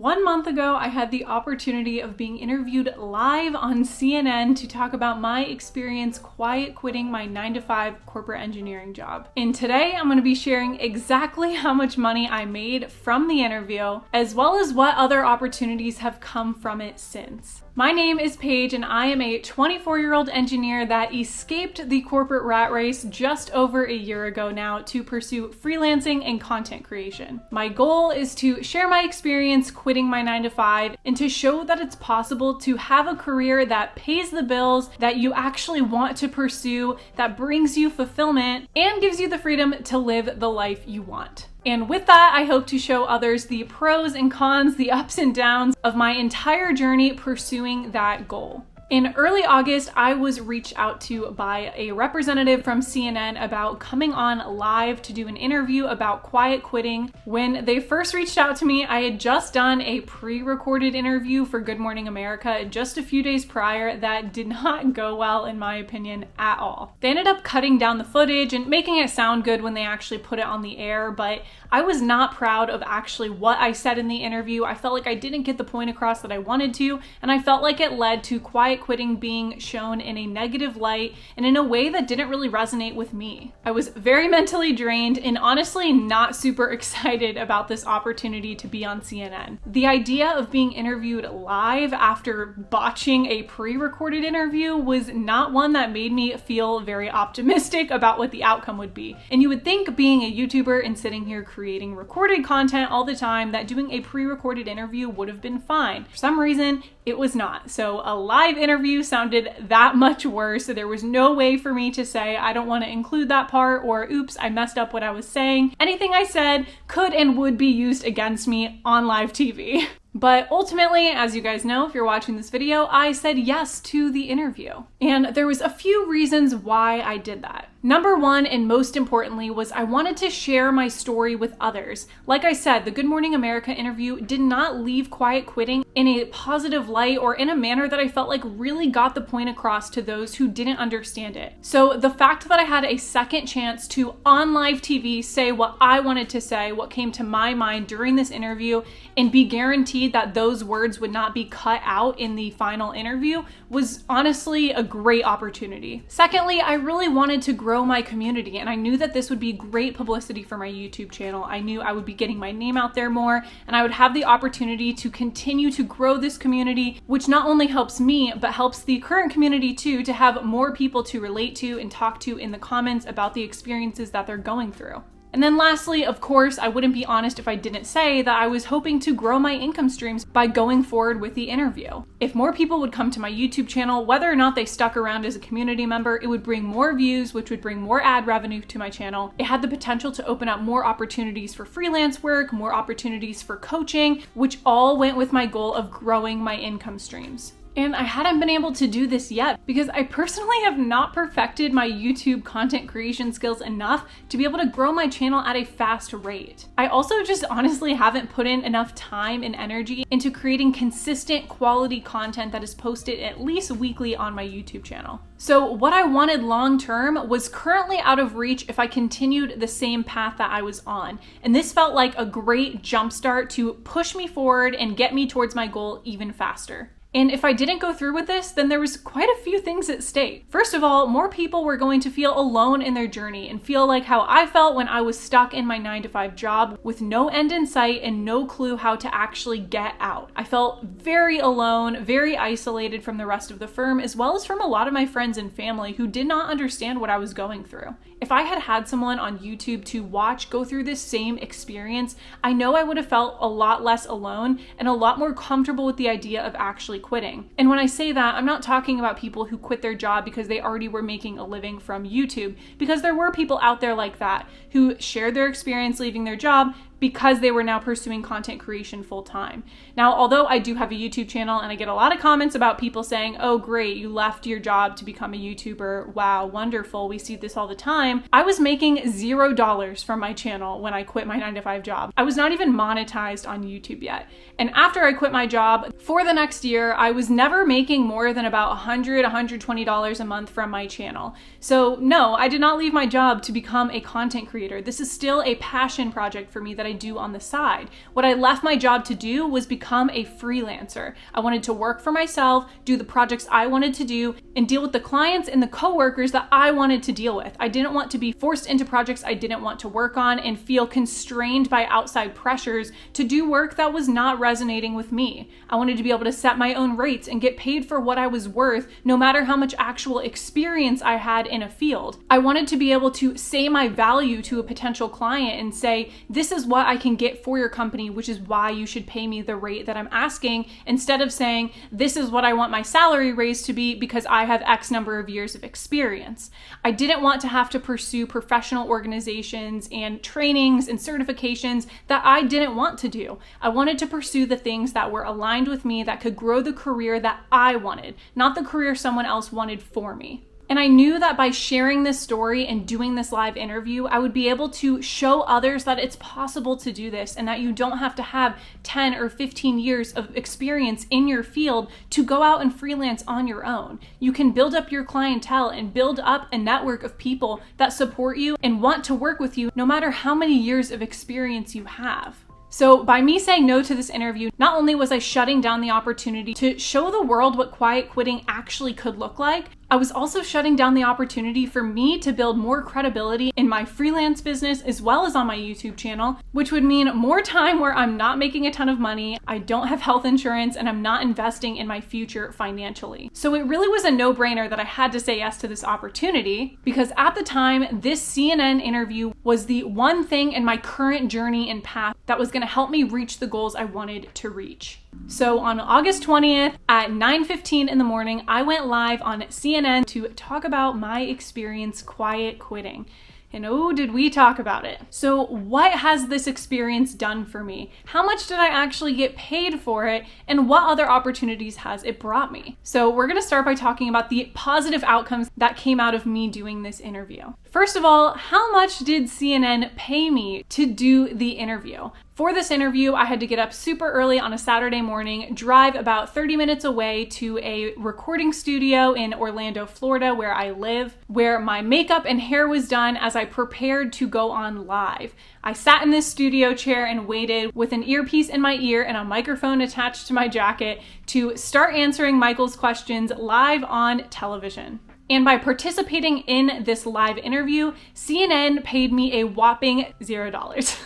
1 month ago, I had the opportunity of being interviewed live on CNN to talk about my experience quiet quitting my 9-to-5 corporate engineering job. And today, I'm going to be sharing exactly how much money I made from the interview, as well as what other opportunities have come from it since. My name is Paige, and I am a 24-year-old engineer that escaped the corporate rat race just over a year ago now to pursue freelancing and content creation. My goal is to share my experience quitting my 9-to-5 and to show that it's possible to have a career that pays the bills, that you actually want to pursue, that brings you fulfillment, and gives you the freedom to live the life you want. And with that, I hope to show others the pros and cons, the ups and downs of my entire journey pursuing that goal. In early August, I was reached out to by a representative from CNN about coming on live to do an interview about quiet quitting. When they first reached out to me, I had just done a pre-recorded interview for Good Morning America just a few days prior that did not go well, in my opinion, at all. They ended up cutting down the footage and making it sound good when they actually put it on the air, but I was not proud of actually what I said in the interview. I felt like I didn't get the point across that I wanted to, and I felt like it led to quiet quitting being shown in a negative light and in a way that didn't really resonate with me. I was very mentally drained and honestly not super excited about this opportunity to be on CNN. The idea of being interviewed live after botching a pre-recorded interview was not one that made me feel very optimistic about what the outcome would be. And you would think, being a YouTuber and sitting here creating recorded content all the time, that doing a pre-recorded interview would have been fine. For some reason, it was not. So a live interview sounded that much worse. So there was no way for me to say, I don't want to include that part, or oops, I messed up what I was saying. Anything I said could and would be used against me on live TV. But ultimately, as you guys know, if you're watching this video, I said yes to the interview. And there was a few reasons why I did that. Number one, and most importantly, was I wanted to share my story with others. Like I said, the Good Morning America interview did not leave quiet quitting in a positive light or in a manner that I felt like really got the point across to those who didn't understand it. So the fact that I had a second chance to, on live TV, say what I wanted to say, what came to my mind during this interview, and be guaranteed that those words would not be cut out in the final interview, was honestly a great opportunity. Secondly, I really wanted to grow my community, and I knew that this would be great publicity for my YouTube channel. I knew I would be getting my name out there more, and I would have the opportunity to continue to grow this community, which not only helps me, but helps the current community too, to have more people to relate to and talk to in the comments about the experiences that they're going through. And then lastly, of course, I wouldn't be honest if I didn't say that I was hoping to grow my income streams by going forward with the interview. If more people would come to my YouTube channel, whether or not they stuck around as a community member, it would bring more views, which would bring more ad revenue to my channel. It had the potential to open up more opportunities for freelance work, more opportunities for coaching, which all went with my goal of growing my income streams. And I hadn't been able to do this yet because I personally have not perfected my YouTube content creation skills enough to be able to grow my channel at a fast rate. I also just honestly haven't put in enough time and energy into creating consistent quality content that is posted at least weekly on my YouTube channel. So what I wanted long term was currently out of reach if I continued the same path that I was on. And this felt like a great jumpstart to push me forward and get me towards my goal even faster. And if I didn't go through with this, then there was quite a few things at stake. First of all, more people were going to feel alone in their journey and feel like how I felt when I was stuck in my 9-to-5 job with no end in sight and no clue how to actually get out. I felt very alone, very isolated from the rest of the firm, as well as from a lot of my friends and family who did not understand what I was going through. If I had had someone on YouTube to watch go through this same experience, I know I would have felt a lot less alone and a lot more comfortable with the idea of actually quitting. And when I say that, I'm not talking about people who quit their job because they already were making a living from YouTube, because there were people out there like that who shared their experience leaving their job because they were now pursuing content creation full time. Now, although I do have a YouTube channel and I get a lot of comments about people saying, oh great, you left your job to become a YouTuber. Wow, wonderful. We see this all the time. I was making $0 from my channel when I quit my 9-to-5 job. I was not even monetized on YouTube yet. And after I quit my job, for the next year, I was never making more than about $100, $120 a month from my channel. So no, I did not leave my job to become a content creator. This is still a passion project for me that I I do on the side. What I left my job to do was become a freelancer. I wanted to work for myself, do the projects I wanted to do, and deal with the clients and the coworkers that I wanted to deal with. I didn't want to be forced into projects I didn't want to work on and feel constrained by outside pressures to do work that was not resonating with me. I wanted to be able to set my own rates and get paid for what I was worth, no matter how much actual experience I had in a field. I wanted to be able to say my value to a potential client and say, this is what I can get for your company, which is why you should pay me the rate that I'm asking, instead of saying, this is what I want my salary raise to be because I have X number of years of experience. I didn't want to have to pursue professional organizations and trainings and certifications that I didn't want to do. I wanted to pursue the things that were aligned with me that could grow the career that I wanted, not the career someone else wanted for me. And I knew that by sharing this story and doing this live interview, I would be able to show others that it's possible to do this and that you don't have to have 10 or 15 years of experience in your field to go out and freelance on your own. You can build up your clientele and build up a network of people that support you and want to work with you no matter how many years of experience you have. So by me saying no to this interview, not only was I shutting down the opportunity to show the world what quiet quitting actually could look like, I was also shutting down the opportunity for me to build more credibility in my freelance business as well as on my YouTube channel, which would mean more time where I'm not making a ton of money, I don't have health insurance, and I'm not investing in my future financially. So it really was a no-brainer that I had to say yes to this opportunity, because at the time, this CNN interview was the one thing in my current journey and path that was going to help me reach the goals I wanted to reach. So on August 20th at 9:15 in the morning, I went live on CNN to talk about my experience quiet quitting. And oh, did we talk about it. So what has this experience done for me? How much did I actually get paid for it? And what other opportunities has it brought me? So we're gonna start by talking about the positive outcomes that came out of me doing this interview. First of all, how much did CNN pay me to do the interview? For this interview, I had to get up super early on a Saturday morning, drive about 30 minutes away to a recording studio in Orlando, Florida, where I live, where my makeup and hair was done as I prepared to go on live. I sat in this studio chair and waited with an earpiece in my ear and a microphone attached to my jacket to start answering Michael's questions live on television. And by participating in this live interview, CNN paid me a whopping $0.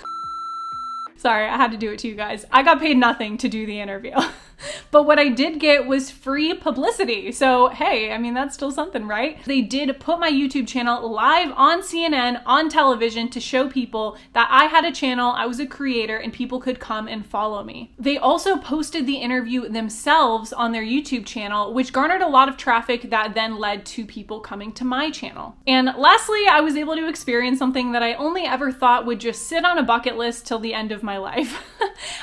Sorry, I had to do it to you guys. I got paid nothing to do the interview. But what I did get was free publicity. So hey, I mean, that's still something, right? They did put my YouTube channel live on CNN on television to show people that I had a channel, I was a creator, and people could come and follow me. They also posted the interview themselves on their YouTube channel, which garnered a lot of traffic that then led to people coming to my channel. And lastly, I was able to experience something that I only ever thought would just sit on a bucket list till the end of my life.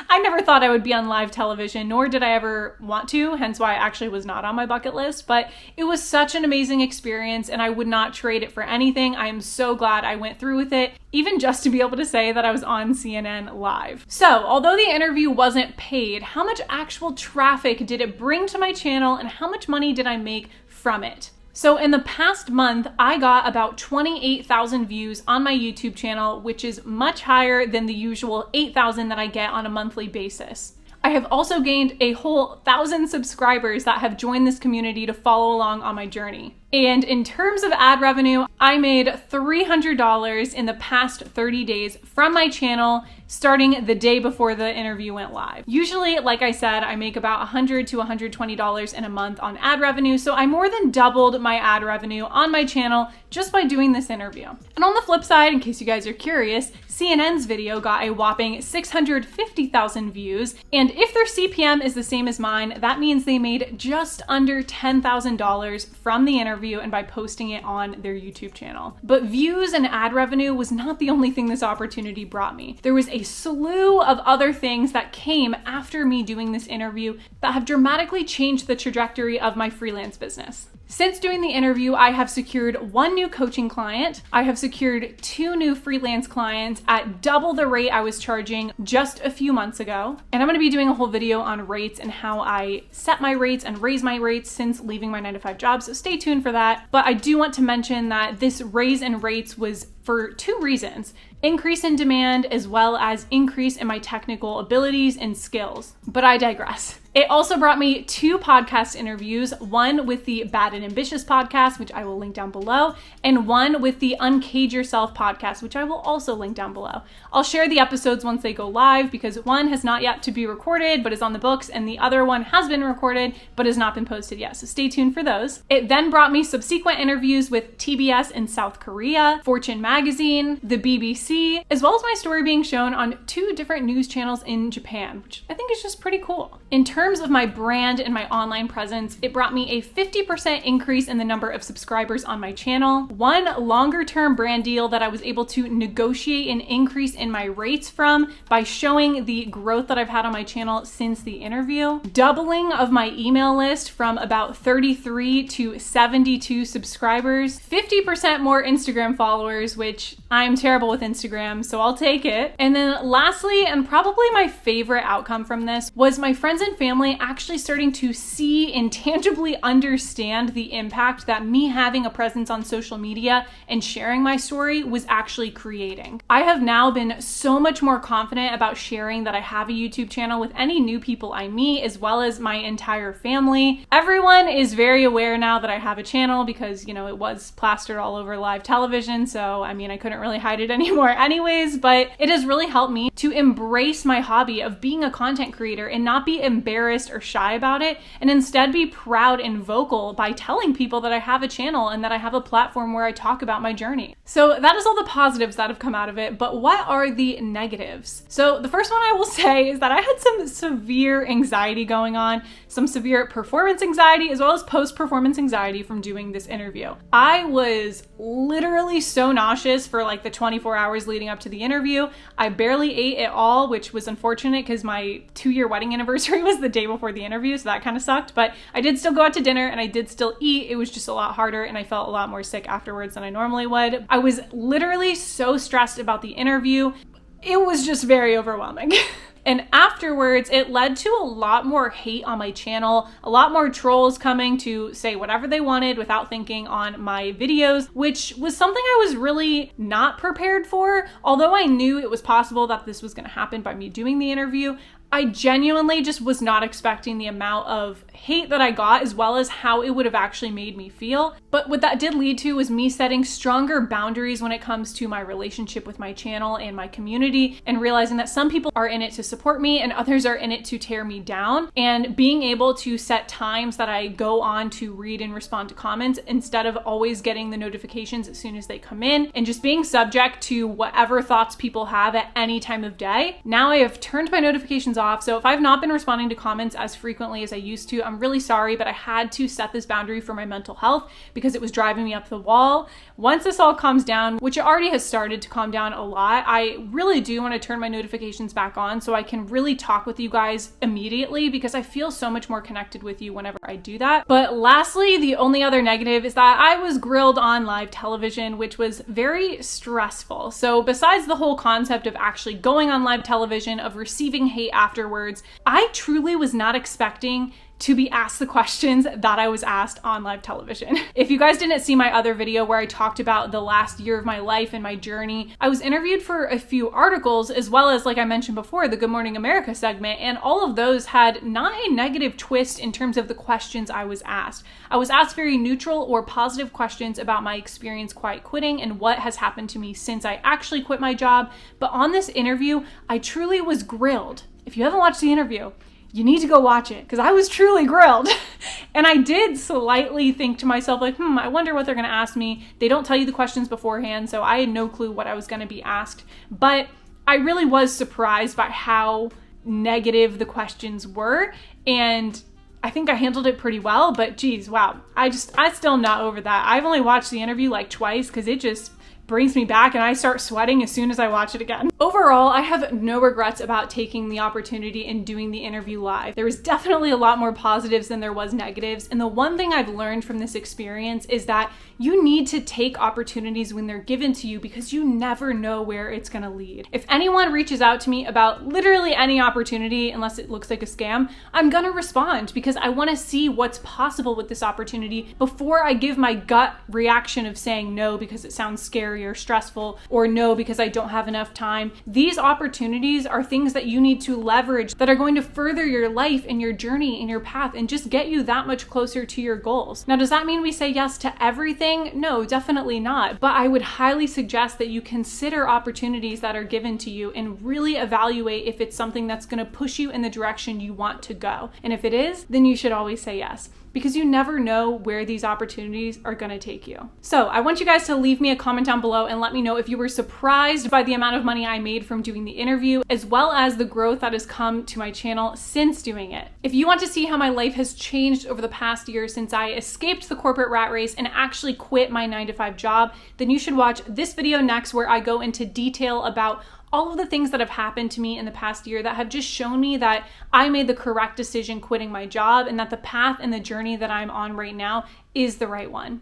I never thought I would be on live television, nor did I ever want to, hence why it actually was not on my bucket list, but it was such an amazing experience and I would not trade it for anything. I am so glad I went through with it, even just to be able to say that I was on CNN live. So, although the interview wasn't paid, how much actual traffic did it bring to my channel and how much money did I make from it? So in the past month, I got about 28,000 views on my YouTube channel, which is much higher than the usual 8,000 that I get on a monthly basis. I have also gained a whole 1,000 subscribers that have joined this community to follow along on my journey. And in terms of ad revenue, I made $300 in the past 30 days from my channel, starting the day before the interview went live. Usually, like I said, I make about $100 to $120 in a month on ad revenue, so I more than doubled my ad revenue on my channel just by doing this interview. And on the flip side, in case you guys are curious, CNN's video got a whopping 650,000 views, and if their CPM is the same as mine, that means they made just under $10,000 from the interview and by posting it on their YouTube channel. But views and ad revenue was not the only thing this opportunity brought me. There was a slew of other things that came after me doing this interview that have dramatically changed the trajectory of my freelance business. Since doing the interview, I have secured 1 new coaching client. I have secured 2 new freelance clients at double the rate I was charging just a few months ago. And I'm gonna be doing a whole video on rates and how I set my rates and raise my rates since leaving my 9-to-5 job, so stay tuned for that. But I do want to mention that this raise in rates was for two reasons: increase in demand as well as increase in my technical abilities and skills. But I digress. It also brought me 2 podcast interviews, one with the Bad and Ambitious podcast, which I will link down below, and one with the Uncage Yourself podcast, which I will also link down below. I'll share the episodes once they go live because one has not yet to be recorded but is on the books, and the other one has been recorded but has not been posted yet, so stay tuned for those. It then brought me subsequent interviews with TBS in South Korea, Fortune magazine, the BBC, as well as my story being shown on 2 different news channels in Japan, which I think is just pretty cool. In terms of my brand and my online presence, it brought me a 50% increase in the number of subscribers on my channel, one longer term brand deal that I was able to negotiate an increase in my rates from by showing the growth that I've had on my channel since the interview, doubling of my email list from about 33 to 72 subscribers, 50% more Instagram followers, which I'm terrible with Instagram, so I'll take it. And then lastly, and probably my favorite outcome from this, was my friends and family actually starting to see and tangibly understand the impact that me having a presence on social media and sharing my story was actually creating. I have now been so much more confident about sharing that I have a YouTube channel with any new people I meet, as well as my entire family. Everyone is very aware now that I have a channel because, you know, it was plastered all over live television, so I mean, I couldn't really hide it anymore anyways, but it has really helped me to embrace my hobby of being a content creator and not be embarrassed or shy about it, and instead be proud and vocal by telling people that I have a channel and that I have a platform where I talk about my journey. So that is all the positives that have come out of it, but what are the negatives? So the first one I will say is that I had some severe anxiety going on, some severe performance anxiety as well as post-performance anxiety from doing this interview. I was literally so nauseous for like the 24 hours leading up to the interview. I barely ate at all, which was unfortunate because my 2-year wedding anniversary was the day before the interview, so that kind of sucked, but I did still go out to dinner and I did still eat. It was just a lot harder and I felt a lot more sick afterwards than I normally would. I was literally so stressed about the interview. It was just very overwhelming. And afterwards, it led to a lot more hate on my channel, a lot more trolls coming to say whatever they wanted without thinking on my videos, which was something I was really not prepared for. Although I knew it was possible that this was going to happen by me doing the interview, I genuinely just was not expecting the amount of hate that I got, as well as how it would have actually made me feel. But what that did lead to was me setting stronger boundaries when it comes to my relationship with my channel and my community, and realizing that some people are in it to support me and others are in it to tear me down, and being able to set times that I go on to read and respond to comments instead of always getting the notifications as soon as they come in, and just being subject to whatever thoughts people have at any time of day. Now I have turned my notifications off, so if I've not been responding to comments as frequently as I used to, I'm really sorry, but I had to set this boundary for my mental health because it was driving me up the wall. Once this all calms down, which it already has started to calm down a lot, I really do want to turn my notifications back on so I can really talk with you guys immediately, because I feel so much more connected with you whenever I do that. But lastly, the only other negative is that I was grilled on live television, which was very stressful. So besides the whole concept of actually going on live television, of receiving hate afterwards, I truly was not expecting to be asked the questions that I was asked on live television. If you guys didn't see my other video where I talked about the last year of my life and my journey, I was interviewed for a few articles, as well as, like I mentioned before, the Good Morning America segment, and all of those had not a negative twist in terms of the questions I was asked. I was asked very neutral or positive questions about my experience quiet quitting and what has happened to me since I actually quit my job. But on this interview, I truly was grilled. If you haven't watched the interview, you need to go watch it, because I was truly grilled. And I did slightly think to myself, like, I wonder what they're going to ask me. They don't tell you the questions beforehand, so I had no clue what I was going to be asked. But I really was surprised by how negative the questions were. And I think I handled it pretty well, but geez, wow. I still am not over that. I've only watched the interview like twice because it just brings me back and I start sweating as soon as I watch it again. Overall, I have no regrets about taking the opportunity and doing the interview live. There was definitely a lot more positives than there was negatives. And the one thing I've learned from this experience is that you need to take opportunities when they're given to you, because you never know where it's gonna lead. If anyone reaches out to me about literally any opportunity, unless it looks like a scam, I'm gonna respond, because I wanna see what's possible with this opportunity before I give my gut reaction of saying no because it sounds scary scary or stressful, or no, because I don't have enough time. These opportunities are things that you need to leverage that are going to further your life and your journey and your path and just get you that much closer to your goals. Now, does that mean we say yes to everything? No, definitely not. But I would highly suggest that you consider opportunities that are given to you and really evaluate if it's something that's going to push you in the direction you want to go. And if it is, then you should always say yes, because you never know where these opportunities are going to take you. So I want you guys to leave me a comment down below and let me know if you were surprised by the amount of money I made from doing the interview, as well as the growth that has come to my channel since doing it. If you want to see how my life has changed over the past year since I escaped the corporate rat race and actually quit my 9-to-5 job, then you should watch this video next, where I go into detail about all of the things that have happened to me in the past year that have just shown me that I made the correct decision quitting my job, and that the path and the journey that I'm on right now is the right one.